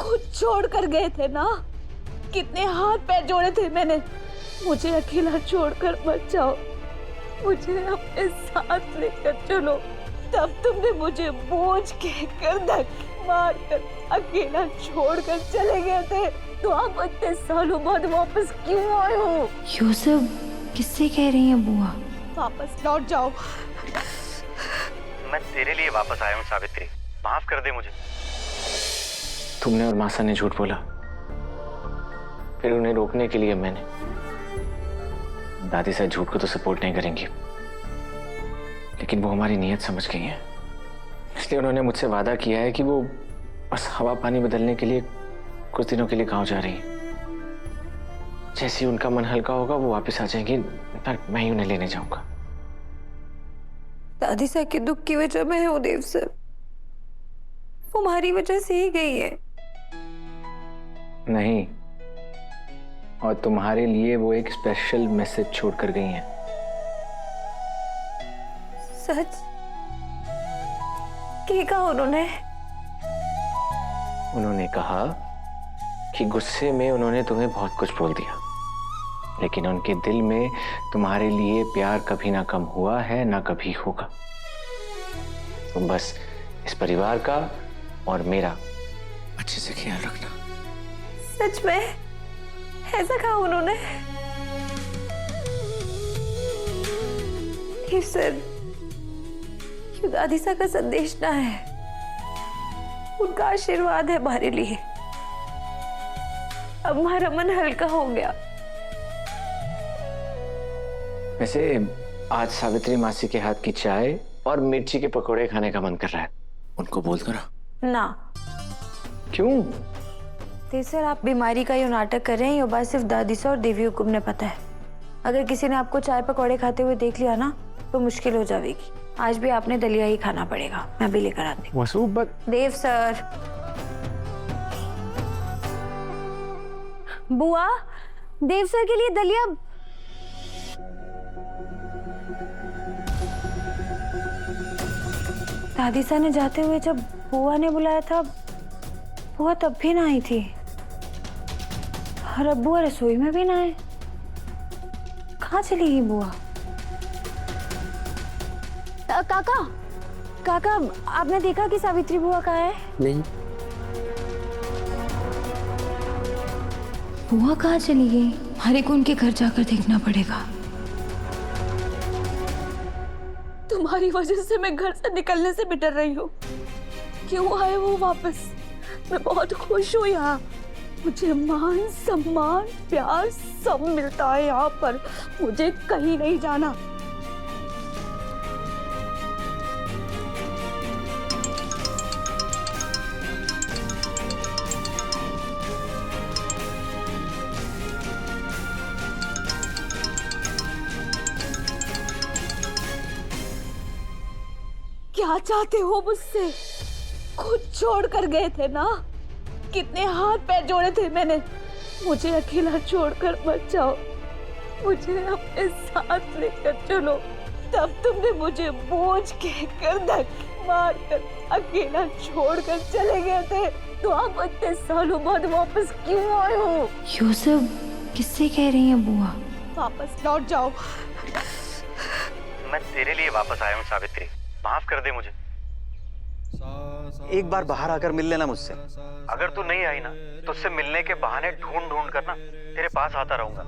खुद छोड़ कर गए थे ना। कितने हाथ पैर जोड़े थे मैंने, मुझे अकेला छोड़कर मत जाओ, मुझे अपने साथ लेकर चलो। तब तुमने मुझे बोझ कहकर धक्के मारकर अकेला छोड़कर चले गए थे, तो आप इतने सालों बाद वापस क्यों आए हो? ये सब किससे कह रही हैं बुआ? वापस लौट जाओ। मैं तेरे लिए वापस आया हूँ सावित्री, माफ कर दे मुझे। तुमने और मासा ने झूठ बोला, फिर उन्हें रोकने के लिए मैंने। दादी साहब झूठ को तो सपोर्ट नहीं करेंगी, लेकिन वो हमारी नीयत समझ गई हैं, इसलिए उन्होंने मुझसे वादा किया है कि वो बस हवा पानी बदलने के लिए कुछ दिनों के लिए गांव जा रही है। जैसे ही उनका मन हल्का होगा वो वापस आ जाएंगी, पर मैं ही उन्हें लेने जाऊंगा। दादी साहब के दुख की वजह मैं हूँ देव सर, वो हमारी वजह से ही गई है। नहीं, और तुम्हारे लिए वो एक स्पेशल मैसेज छोड़कर गई हैं। सच? क्या कहा उन्होंने? उन्होंने कहा कि गुस्से में उन्होंने तुम्हें बहुत कुछ बोल दिया, लेकिन उनके दिल में तुम्हारे लिए प्यार कभी ना कम हुआ है, ना कभी होगा। तुम बस इस परिवार का और मेरा अच्छे से ख्याल रखना। सच में ऐसा कहा उन्होंने? देव सर, ये दादी साहब का संदेश ना है, उनका आशीर्वाद है हमारे लिए। अब हमारा मन हल्का हो गया। वैसे आज सावित्री मासी के हाथ की चाय और मिर्ची के पकोड़े खाने का मन कर रहा है, उनको बोल दो ना। क्यों? देव सर, आप बीमारी का ये नाटक कर रहे हैं, ये बात सिर्फ दादी सर और देवी हुकुम ने पता है। अगर किसी ने आपको चाय पकौड़े खाते हुए देख लिया ना, तो मुश्किल हो जाएगी। आज भी आपने दलिया ही खाना पड़ेगा, मैं भी लेकर आती हूँ। वसु, देव सर। बुआ, देव सर के लिए दलिया। दादी सा ने जाते हुए जब बुआ ने बुलाया था, बुआ तब भी ना आई थी, और अब बुआ रसोई में भी ना आए। कहाँ चली गई बुआ? काका, काका, आपने देखा कि सावित्री बुआ कहाँ है? नहीं। बुआ कहाँ चली गई? हमारे को उनके घर जाकर देखना पड़ेगा। तुम्हारी वजह से मैं घर से निकलने से बिटर रही हूँ। क्यों आए वो वापस? मैं बहुत खुश हूँ यहाँ, मुझे मान सम्मान प्यार सब मिलता है यहाँ पर, मुझे कहीं नहीं जाना। क्या चाहते हो मुझसे? खुद छोड़ कर गए थे ना। कितने हाथ पैर जोड़े थे मैंने, मुझे अकेला छोड़कर मत जाओ, मुझे अपने साथ लेकर चलो। तब तुमने मुझे बोझ कहकर धक्के मारकर अकेला छोड़कर चले गए थे, तो आप इतने सालों बाद वापस क्यों आए हो? ये सब किससे कह रही हैं बुआ? वापस लौट जाओ। मैं तेरे लिए वापस आया हूँ सावित्री, माफ कर दे मुझे। एक बार बाहर आकर मिल लेना मुझसे। अगर तू नहीं आई ना, तो उससे मिलने के बहाने ढूंढ ढूंढ कर ना तेरे पास आता रहूंगा।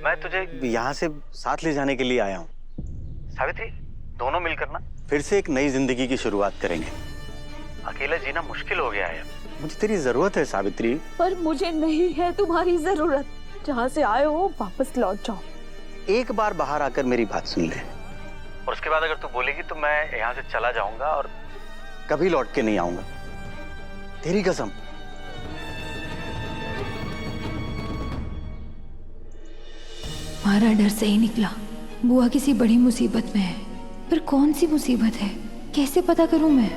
मैं तुझे यहाँ से साथ ले जाने के लिए आया हूँ सावित्री, दोनों मिलकर ना फिर से एक नई जिंदगी की शुरुआत करेंगे। अकेला जीना मुश्किल हो गया है, मुझे तेरी जरूरत है सावित्री। पर मुझे नहीं है तुम्हारी जरूरत, जहाँ से आए हो वापस लौट जाओ। एक बार बाहर आकर मेरी बात सुन ले, और उसके बाद अगर तू बोलेगी तो मैं यहाँ से चला जाऊंगा और कभी लौट के नहीं आऊंगा, तेरी कसम। हमारा डर सही निकला, बुआ किसी बड़ी मुसीबत में है। पर कौन सी मुसीबत है, कैसे पता करूं मैं?